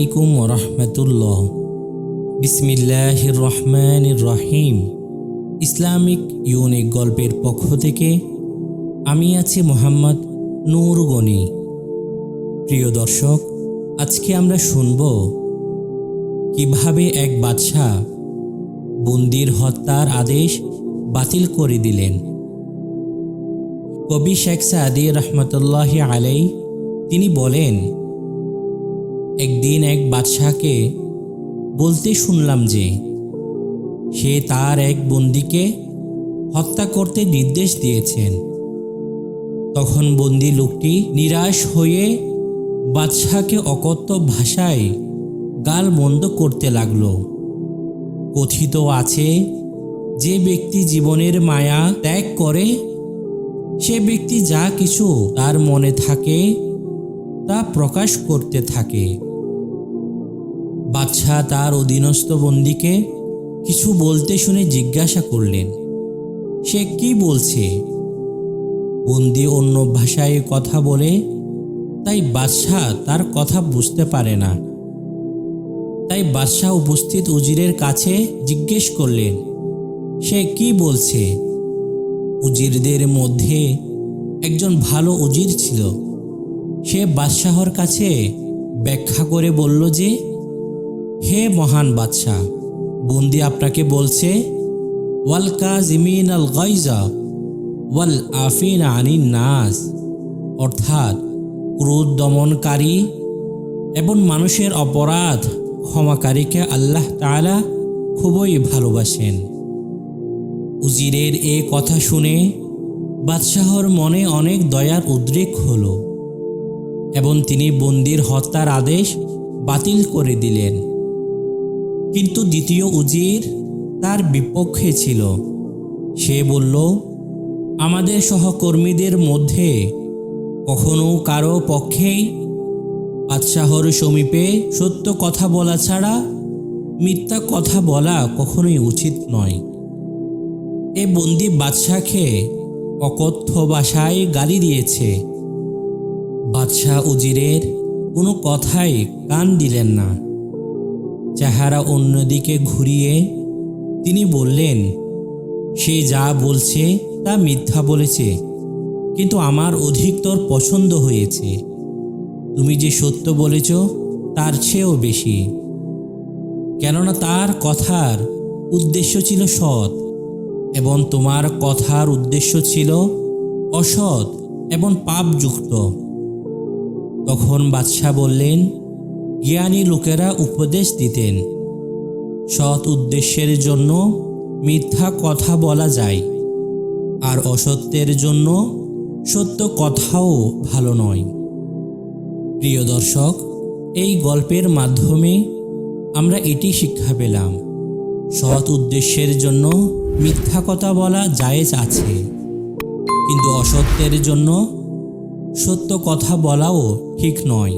আলাইকুম ওয়া রাহমাতুল্লাহ। বিসমিল্লাহির রহমানির রহিম। ইসলামিক ইউনিক গল্পের পক্ষ থেকে আমি আছি মোহাম্মদ নূর গনি। প্রিয় দর্শক, আজকে আমরা শুনব কিভাবে এক বাদশাহ বন্দির হত্যার আদেশ বাতিল করে দিলেন। কবি শেখ সাদি রহমতুল্লাহি আলাই তিনি বলেন, একদিন এক বাদশাহকে বলতে শুনলাম যে সে তার এক বন্দীকে হত্যা করতে নির্দেশ দিয়েছেন। তখন বন্দী লোকটি নিরাশ হয়ে বাদশাহকে অকথ্য ভাষায় গালমন্দ করতে লাগল। কথিত আছে, যে ব্যক্তি জীবনের মায়া ত্যাগ করে সে ব্যক্তি যা কিছু তার মনে থাকে তা প্রকাশ করতে থাকে। বাদশাহ তার অধীনস্থ বন্দীকে কিছু বলতে শুনে জিজ্ঞাসা করলেন, সে কি বলছে? বন্দী অন্য ভাষায় কথা বলে, তাই বাদশাহ তার কথা বুঝতে পারে না। তাই বাদশাহ উপস্থিত উজিরের কাছে জিজ্ঞেস করলেন, সে কি বলছে? উজিরদের মধ্যে একজন ভালো উজির ছিল। সে বাদশাহর কাছে ব্যাখ্যা করে বলল যে, হে মহান বাদশাহ, বন্দী আপনাকে বলছে, ওয়াল কাযিমিন আল গায়জা ওয়াল আফিন আনিন নাস, অর্থাৎ ক্রোধ দমনকারী এবং মানুষের অপরাধ ক্ষমাকারীকে আল্লাহ তাআলা খুবই ভালোবাসেন। উজিরের এ কথা শুনে বাদশাহর মনে অনেক দয়ার উদ্রেক হলো এবং তিনি বন্দির হত্যার আদেশ বাতিল করে দিলেন। কিন্তু দ্বিতীয় উজির তার বিপক্ষে ছিল। সে বলল, আমাদের সহকর্মীদের মধ্যে কখনো কারো পক্ষেই বাদশাহর সমীপে সত্য কথা বলা ছাড়া মিথ্যা কথা বলা কখনোই উচিত নয়। এ বন্দী বাদশাহকে অকথ্য ভাষায় গালি দিয়েছে। বাদশাহ উজিরের কোনো কথাই কান দিলেন না। চেহারা অন্যদিকে ঘুরিয়ে তিনি বললেন, সে যা বলছে তা মিথ্যা বলেছে, কিন্তু আমার অধিকতর পছন্দ হয়েছে। তুমি যে সত্য বলেছ তার চেয়েও বেশি, কেননা তার কথার উদ্দেশ্য ছিল সৎ এবং তোমার কথার উদ্দেশ্য ছিল অসৎ এবং পাপযুক্ত। তখন বাদশাহ বললেন, জ্ঞানী লোকেরা উপদেশ দিতেন, সৎ উদ্দেশ্যের জন্য মিথ্যা কথা বলা যায়, আর অসত্যের জন্য সত্য কথাও ভালো নয়। প্রিয় দর্শক, এই গল্পের মাধ্যমে আমরা এটি শিক্ষা পেলাম, সৎ উদ্দেশ্যের জন্য মিথ্যা কথা বলা জায়েজ আছে, কিন্তু অসত্যের জন্য সত্য কথা বলাও ঠিক নয়।